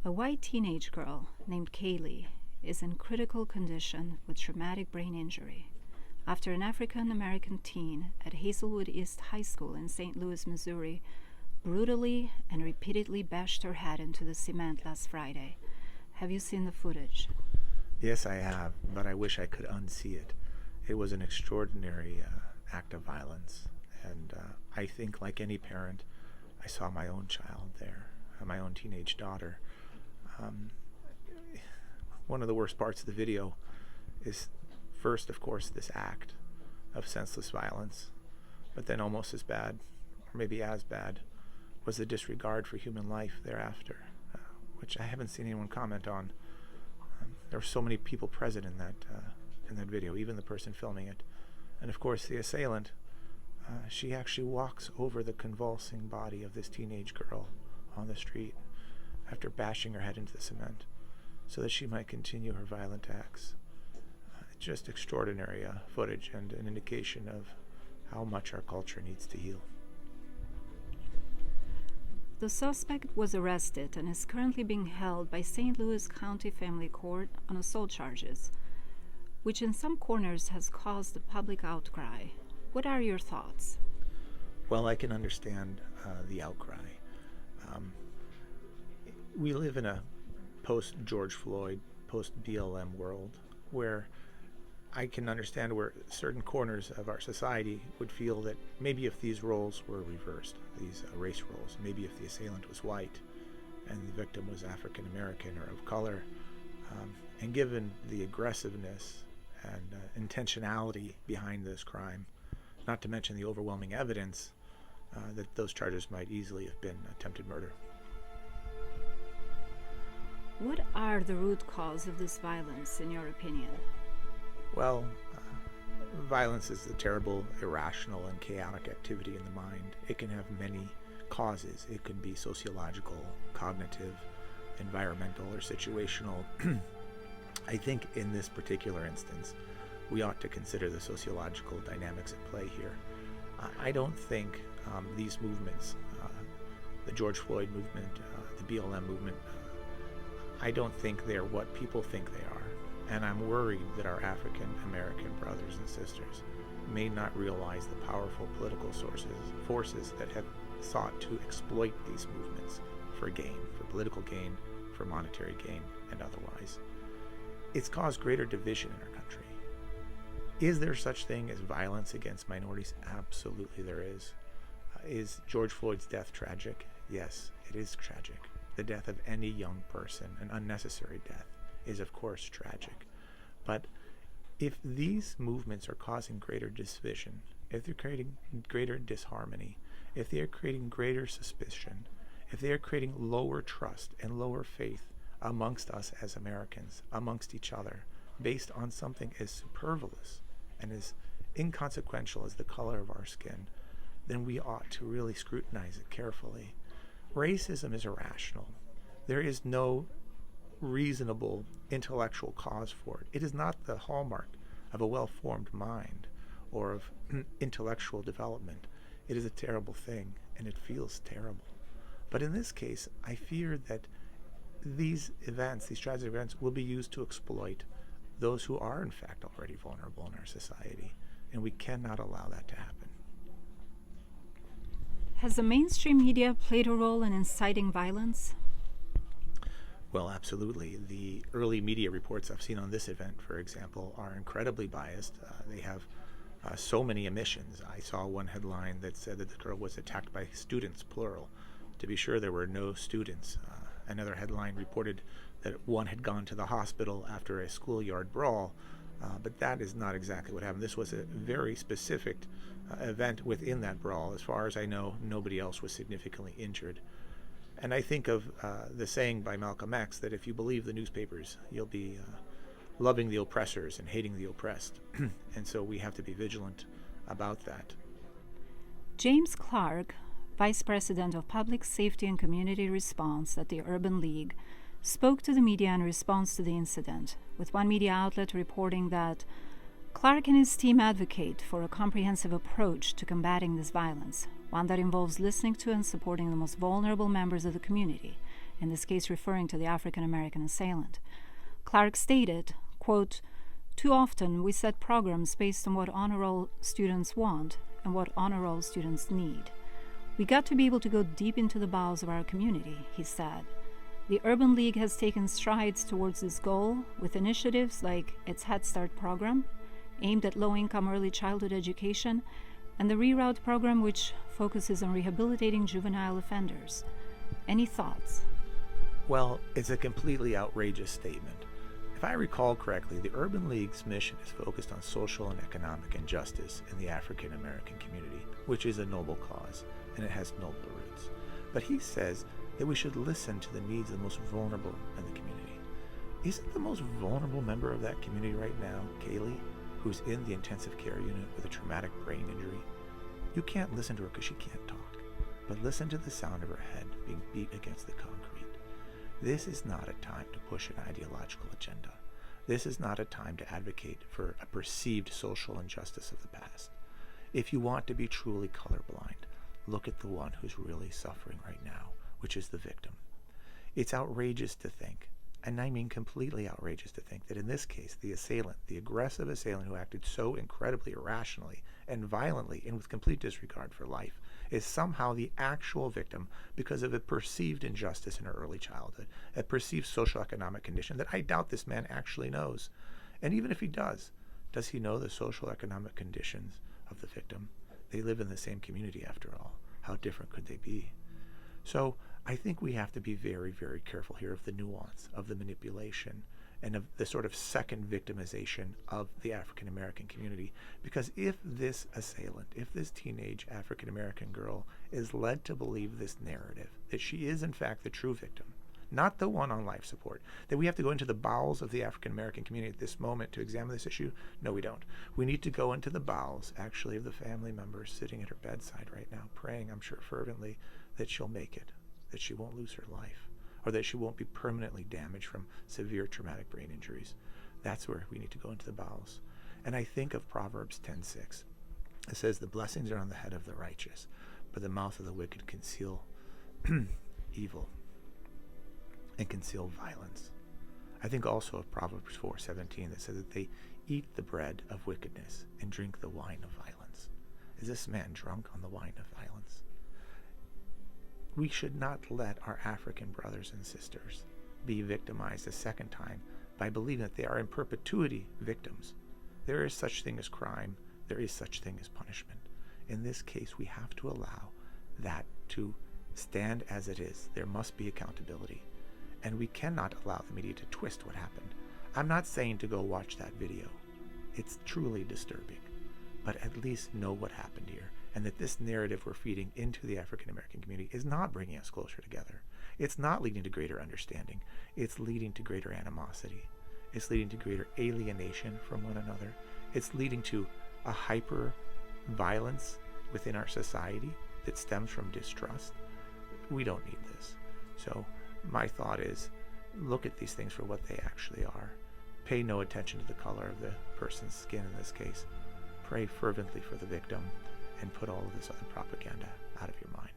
A white teenage girl named Kaylee is in critical condition with traumatic brain injury after an African-American teen at Hazelwood East High School in St. Louis, Missouri, brutally and repeatedly bashed her head into the cement last Friday. Have you seen the footage? Yes, I have, but I wish I could unsee it. It was an extraordinary act of violence, and I think, like any parent, I saw my own child there, my own teenage daughter. One of the worst parts of the video is first, of course, this act of senseless violence, but then almost as bad, or maybe as bad, was the disregard for human life thereafter, which I haven't seen anyone comment on. There were so many people present in that video, even the person filming it. And of course, the assailant, she actually walks over the convulsing body of this teenage girl on the street after bashing her head into the cement so that she might continue her violent acts. Just extraordinary footage and an indication of how much our culture needs to heal. The suspect was arrested and is currently being held by St. Louis County Family Court on assault charges, which in some corners has caused a public outcry. What are your thoughts? Well, I can understand the outcry. We live in a post-George Floyd, post-BLM world where I can understand where certain corners of our society would feel that maybe if these roles were reversed, these race roles, maybe if the assailant was white and the victim was African American or of color, and given the aggressiveness and intentionality behind this crime, not to mention the overwhelming evidence, that those charges might easily have been attempted murder. What are the root cause of this violence, in your opinion? Well, violence is a terrible, irrational, and chaotic activity in the mind. It can have many causes. It can be sociological, cognitive, environmental, or situational. I think in this particular instance, we ought to consider the sociological dynamics at play here. I don't think these movements, the George Floyd movement, the BLM movement, I don't think they're what people think they are. And I'm worried that our African American brothers and sisters may not realize the powerful political forces that have sought to exploit these movements for gain, for political gain, for monetary gain, and otherwise. It's caused greater division in our country. Is there such thing as violence against minorities? Absolutely there is. Is George Floyd's death tragic? Yes, it is tragic. The death of any young person, an unnecessary death, is of course tragic. But if these movements are causing greater division, if they're creating greater disharmony, if they are creating greater suspicion, if they are creating lower trust and lower faith amongst us as Americans, amongst each other, based on something as superfluous and as inconsequential as the color of our skin, then we ought to really scrutinize it carefully. Racism is irrational. There is no reasonable intellectual cause for it. It is not the hallmark of a well-formed mind or of intellectual development. It is a terrible thing, and it feels terrible. But in this case, I fear that these events, these tragic events, will be used to exploit those who are in fact already vulnerable in our society, and we cannot allow that to happen. Has the mainstream media played a role in inciting violence? Well, absolutely. The early media reports I've seen on this event, for example, are incredibly biased. They have so many omissions. I saw one headline that said that the girl was attacked by students, plural. To be sure, there were no students. Another headline reported that one had gone to the hospital after a schoolyard brawl, but that is not exactly what happened. This was a very specific event within that brawl. As far as I know, nobody else was significantly injured. And I think of the saying by Malcolm X that if you believe the newspapers, you'll be loving the oppressors and hating the oppressed. And so we have to be vigilant about that. James Clark, Vice President of Public Safety and Community Response at the Urban League, spoke to the media in response to the incident, with one media outlet reporting that Clark and his team advocate for a comprehensive approach to combating this violence, one that involves listening to and supporting the most vulnerable members of the community, in this case referring to the African American assailant. Clark stated, quote, "Too often we set programs based on what honor roll students want and what honor roll students need. We got to be able to go deep into the bowels of our community," he said. The Urban League has taken strides towards this goal with initiatives like its Head Start program, aimed at low-income early childhood education, and the Reroute program, which focuses on rehabilitating juvenile offenders. Any thoughts? Well, it's a completely outrageous statement. If I recall correctly, the Urban League's mission is focused on social and economic injustice in the African American community, which is a noble cause, and it has noble roots. But he says that we should listen to the needs of the most vulnerable in the community. Isn't the most vulnerable member of that community right now Kaylee, who's in the intensive care unit with a traumatic brain injury? You can't listen to her because she can't talk, but listen to the sound of her head being beat against the concrete. This is not a time to push an ideological agenda. This is not a time to advocate for a perceived social injustice of the past. If you want to be truly colorblind, look at the one who's really suffering right now, which is the victim. It's outrageous to think, and I mean completely outrageous to think, that in this case, the assailant, the aggressive assailant who acted so incredibly irrationally and violently and with complete disregard for life, is somehow the actual victim because of a perceived injustice in her early childhood, a perceived socioeconomic condition that I doubt this man actually knows. And even if he does he know the socioeconomic conditions of the victim? They live in the same community after all. How different could they be? So I think we have to be very, very careful here of the nuance, of the manipulation, and of the sort of second victimization of the African American community. Because if this assailant, if this teenage African American girl is led to believe this narrative, that she is in fact the true victim, not the one on life support, that we have to go into the bowels of the African American community at this moment to examine this issue, no, we don't. We need to go into the bowels, actually, of the family members sitting at her bedside right now, praying, I'm sure fervently, that she'll make it, that she won't lose her life, or that she won't be permanently damaged from severe traumatic brain injuries. That's where we need to go into the bowels. And I think of Proverbs 10:6. It says, the blessings are on the head of the righteous, but the mouth of the wicked conceal evil and conceal violence. I think also of Proverbs 4:17 that says that they eat the bread of wickedness and drink the wine of violence. Is this man drunk on the wine of violence? We should not let our African brothers and sisters be victimized a second time by believing that they are in perpetuity victims. There is such thing as crime. There is such thing as punishment. In this case, we have to allow that to stand as it is. There must be accountability. And we cannot allow the media to twist what happened. I'm not saying to go watch that video. It's truly disturbing. But at least know what happened here, and that this narrative we're feeding into the African American community is not bringing us closer together. It's not leading to greater understanding. It's leading to greater animosity. It's leading to greater alienation from one another. It's leading to a hyper violence within our society that stems from distrust. We don't need this. So my thought is, look at these things for what they actually are. Pay no attention to the color of the person's skin in this case. Pray fervently for the victim, and put all of this other propaganda out of your mind.